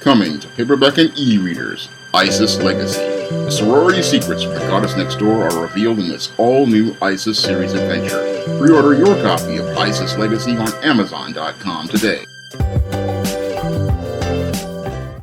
Coming to paperback and e-readers, ISIS Legacy. The sorority secrets from the goddess next door are revealed in this all-new ISIS series adventure. Pre-order your copy of ISIS Legacy on Amazon.com today.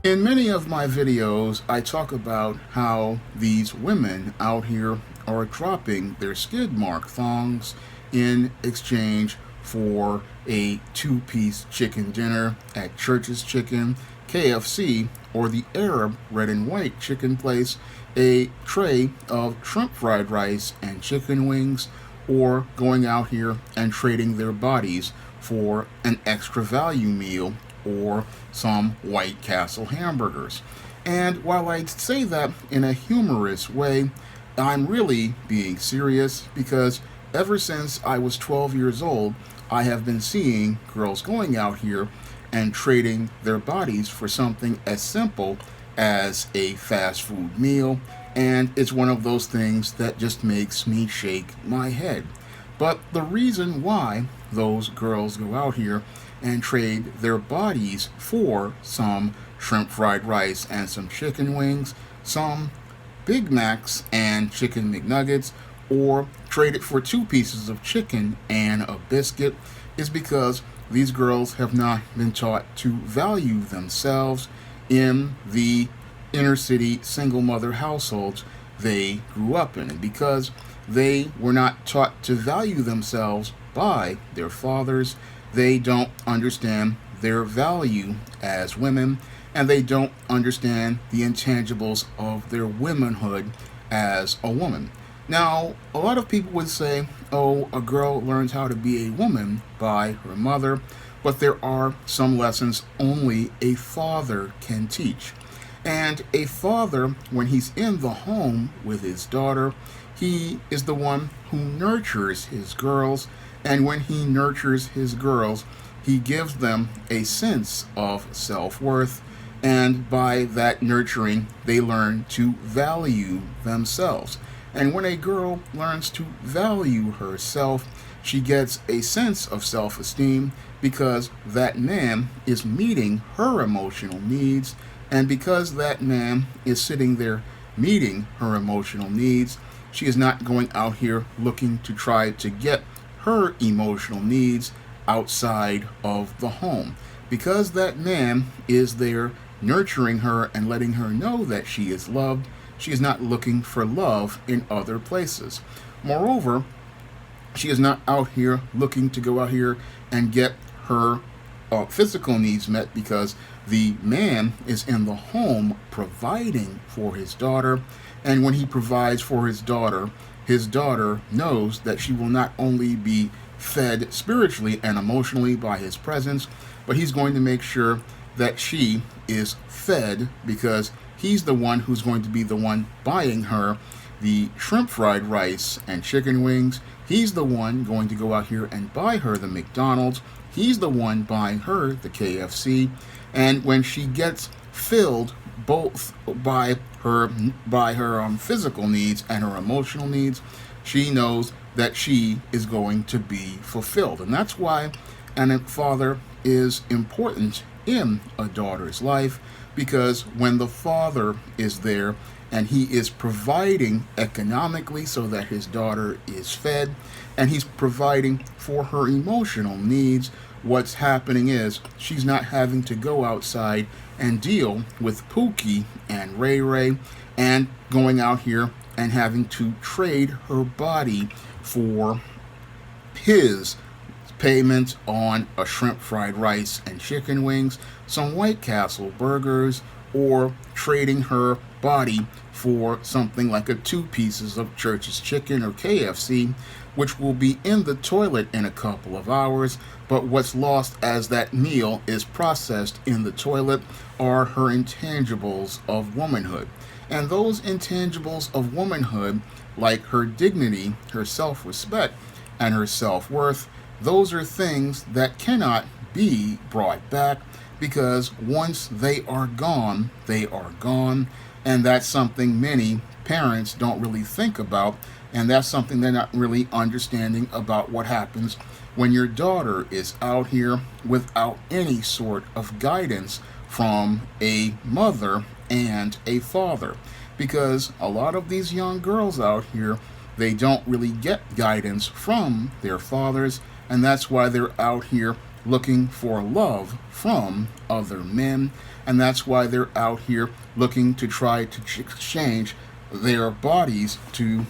In many of my videos, I talk about how these women out here are dropping their skid mark thongs in exchange for a two-piece chicken dinner at Church's Chicken, KFC, or the Arab red and white chicken place, a tray of shrimp fried rice and chicken wings, or going out here and trading their bodies for an extra value meal or some White Castle hamburgers. And while I say that in a humorous way, I'm really being serious, because ever since I was 12 years old, I have been seeing girls going out here and trading their bodies for something as simple as a fast food meal, and it's one of those things that just makes me shake my head. But the reason why those girls go out here and trade their bodies for some shrimp fried rice and some chicken wings, some Big Macs and chicken McNuggets, or trade it for two pieces of chicken and a biscuit, is because these girls have not been taught to value themselves in the inner city single mother households they grew up in. And because they were not taught to value themselves by their fathers, they don't understand their value as women, and they don't understand the intangibles of their womanhood as a woman. Now, a lot of people would say, oh, a girl learns how to be a woman by her mother, but there are some lessons only a father can teach. And a father, when he's in the home with his daughter, he is the one who nurtures his girls, and when he nurtures his girls, he gives them a sense of self-worth, and by that nurturing, they learn to value themselves. And when a girl learns to value herself, she gets a sense of self-esteem, because that man is meeting her emotional needs, and because that man is sitting there meeting her emotional needs, she is not going out here looking to try to get her emotional needs outside of the home. Because that man is there nurturing her and letting her know that she is loved, she is not looking for love in other places. Moreover, she is not out here looking to go out here and get her physical needs met, because the man is in the home providing for his daughter. And when he provides for his daughter knows that she will not only be fed spiritually and emotionally by his presence, but he's going to make sure that she is fed, because he's the one who's going to be the one buying her the shrimp fried rice and chicken wings. He's the one going to go out here and buy her the McDonald's. He's the one buying her the KFC. And when she gets filled both by her physical needs and her emotional needs, she knows that she is going to be fulfilled. And that's why a father is important in a daughter's life, because when the father is there and he is providing economically so that his daughter is fed, and he's providing for her emotional needs, what's happening is she's not having to go outside and deal with Pookie and Ray Ray, and going out here and having to trade her body for his payment on a shrimp fried rice and chicken wings, some White Castle burgers, or trading her body for something like a two pieces of Church's Chicken or KFC, which will be in the toilet in a couple of hours. But what's lost as that meal is processed in the toilet are her intangibles of womanhood. And those intangibles of womanhood, like her dignity, her self-respect, and her self-worth, those are things that cannot be brought back, because once they are gone, they are gone. And that's something many parents don't really think about, and that's something they're not really understanding about what happens when your daughter is out here without any sort of guidance from a mother and a father. Because a lot of these young girls out here, they don't really get guidance from their fathers, and that's why they're out here looking for love from other men, and that's why they're out here looking to try to exchange their bodies to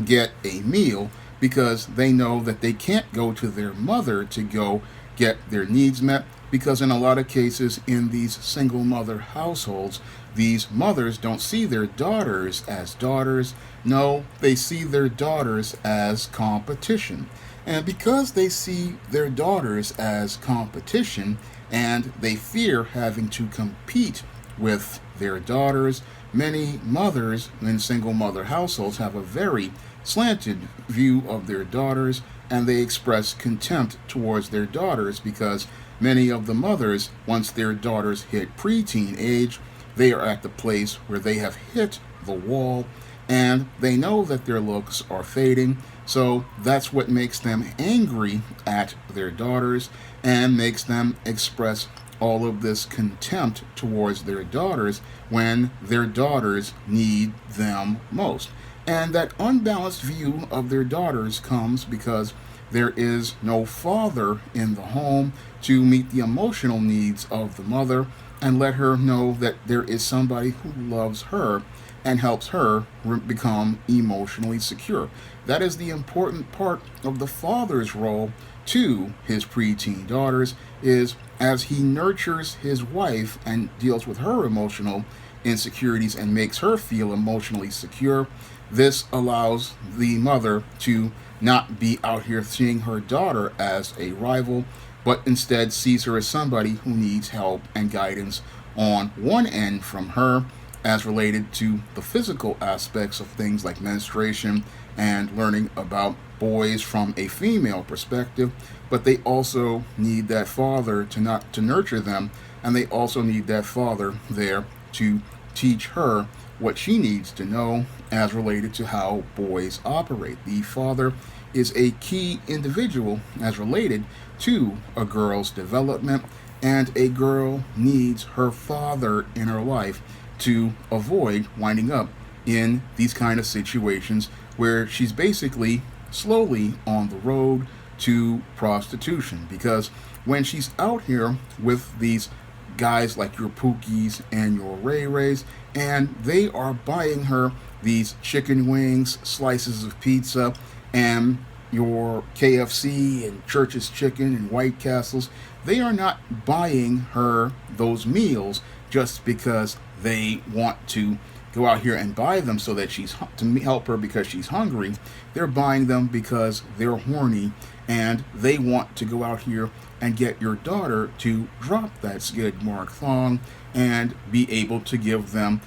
get a meal, because they know that they can't go to their mother to go get their needs met, because in a lot of cases in these single mother households, these mothers don't see their daughters as daughters. No, they see their daughters as competition. And because they see their daughters as competition and they fear having to compete with their daughters, many mothers in single mother households have a very slanted view of their daughters, and they express contempt towards their daughters because many of the mothers, once their daughters hit preteen age, they are at the place where they have hit the wall and they know that their looks are fading. So that's what makes them angry at their daughters and makes them express all of this contempt towards their daughters when their daughters need them most. And that unbalanced view of their daughters comes because there is no father in the home to meet the emotional needs of the mother and let her know that there is somebody who loves her and helps her become emotionally secure. That is the important part of the father's role to his preteen daughters, is as he nurtures his wife and deals with her emotional insecurities and makes her feel emotionally secure, this allows the mother to not be out here seeing her daughter as a rival, but instead sees her as somebody who needs help and guidance on one end from her, as related to the physical aspects of things like menstruation and learning about boys from a female perspective, but they also need that father to nurture them, and they also need that father there to teach her what she needs to know as related to how boys operate. The father is a key individual as related to a girl's development, and a girl needs her father in her life to avoid winding up in these kind of situations where she's basically slowly on the road to prostitution. Because when she's out here with these guys like your Pookies and your Ray Rays, and they are buying her these chicken wings, slices of pizza, and your KFC and Church's Chicken and White Castles, they are not buying her those meals just because they want to go out here and buy them so that to help her because she's hungry. They're buying them because they're horny and they want to go out here and get your daughter to drop that skid mark thong and be able to give them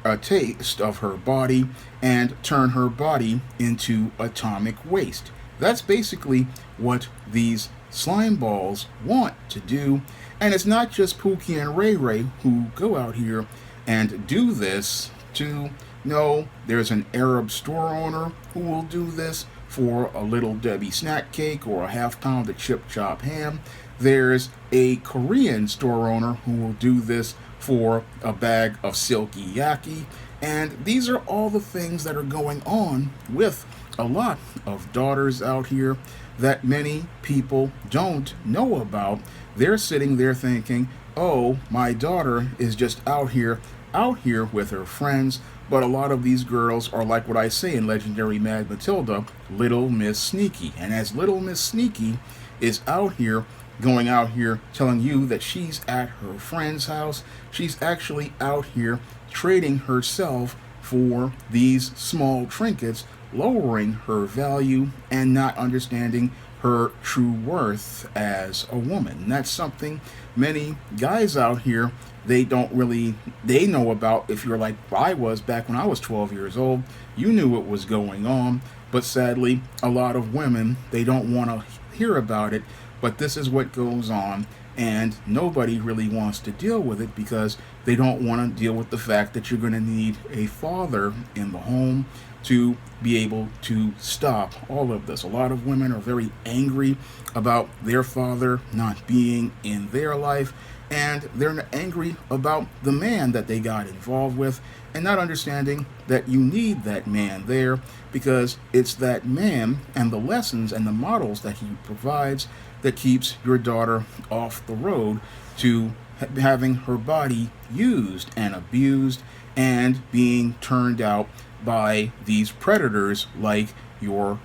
a taste of her body and turn her body into atomic waste. That's basically what these slime balls want to do. And it's not just Pookie and Ray Ray who go out here and do this to no, there's an Arab store owner who will do this for a Little Debbie snack cake or a half pound of chip chop ham. There's a Korean store owner who will do this for a bag of silky yaki. And these are all the things that are going on with a lot of daughters out here that many people don't know about. They're sitting there thinking, oh, my daughter is just out here with her friends. But a lot of these girls are like what I say in Legendary Mad Matilda, Little Miss Sneaky. And as Little Miss Sneaky is out here, going out here telling you that she's at her friend's house, she's actually out here trading herself for these small trinkets, lowering her value and not understanding her true worth as a woman. And that's something many guys out here, they know about. If you're like I was back when I was 12 years old, you knew what was going on. But sadly, a lot of women, they don't want to hear about it. But this is what goes on, and nobody really wants to deal with it because they don't want to deal with the fact that you're going to need a father in the home to be able to stop all of this. A lot of women are very angry about their father not being in their life, and they're angry about the man that they got involved with, and not understanding that you need that man there because it's that man and the lessons and the models that he provides that keeps your daughter off the road to having her body used and abused and being turned out by these predators like your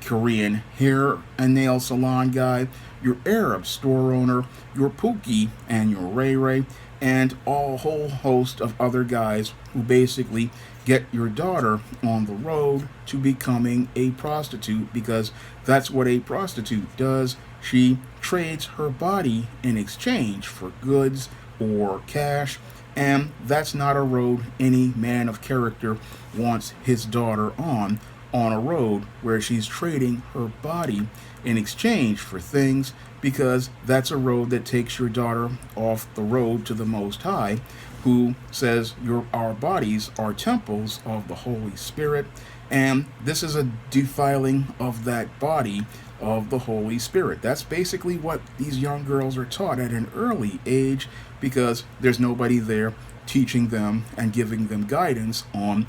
Korean hair and nail salon guy, your Arab store owner, your Pookie and your Ray Ray, and a whole host of other guys who basically get your daughter on the road to becoming a prostitute, because that's what a prostitute does. She trades her body in exchange for goods or cash, and that's not a road any man of character wants his daughter on a road where she's trading her body in exchange for things, because that's a road that takes your daughter off the road to the Most High, who says our bodies are temples of the Holy Spirit, and this is a defiling of that body of the Holy Spirit. That's basically what these young girls are taught at an early age, because there's nobody there teaching them and giving them guidance on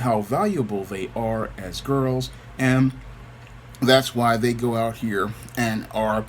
how valuable they are as girls, and that's why they go out here and are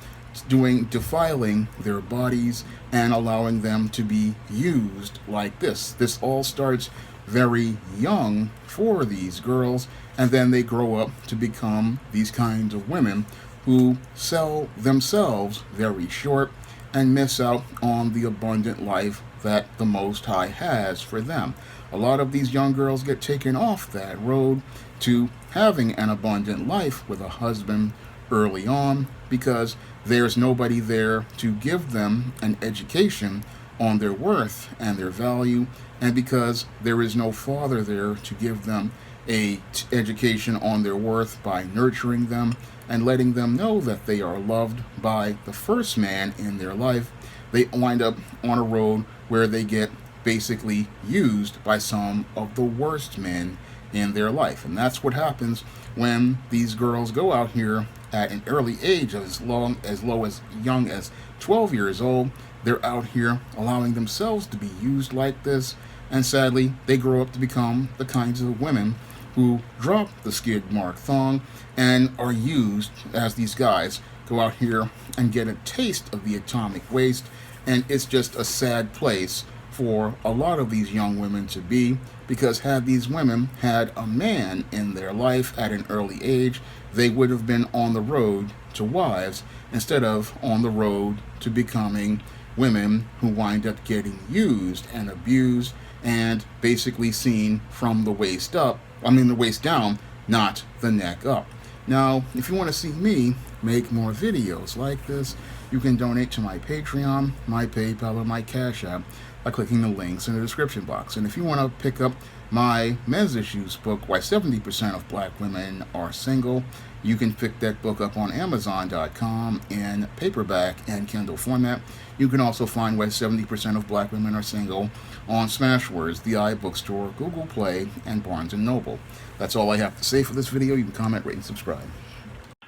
defiling their bodies and allowing them to be used like this. This all starts very young for these girls, and then they grow up to become these kinds of women who sell themselves very short and miss out on the abundant life that the Most High has for them. A lot of these young girls get taken off that road to having an abundant life with a husband early on, because there's nobody there to give them an education on their worth and their value, and because there is no father there to give them a education on their worth by nurturing them and letting them know that they are loved by the first man in their life, they wind up on a road where they get basically used by some of the worst men in their life. And that's what happens when these girls go out here at an early age, as young as 12 years old. They're out here allowing themselves to be used like this, and sadly they grow up to become the kinds of women who drop the skid mark thong and are used as these guys go out here and get a taste of the atomic waste. And it's just a sad place for a lot of these young women to be, because had these women had a man in their life at an early age, they would have been on the road to wives instead of on the road to becoming women who wind up getting used and abused and basically seen from the waist down, not the neck up. Now, if you want to see me make more videos like this, you can donate to my Patreon, my PayPal, or my Cash App by clicking the links in the description box. And if you want to pick up my men's issues book, Why 70% of Black Women Are Single, you can pick that book up on Amazon.com in paperback and Kindle format. You can also find Why 70% of Black Women Are Single on Smashwords, the iBookstore, Google Play, and Barnes & Noble. That's all I have to say for this video. You can comment, rate, and subscribe.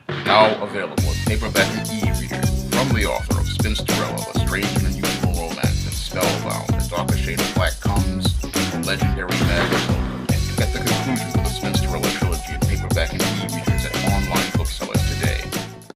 Now available as paperback and e-reader from the author of Spinsterella, A Strange and Unusual Romance, and Spellbound, The Darker Shade of Black comes from legendary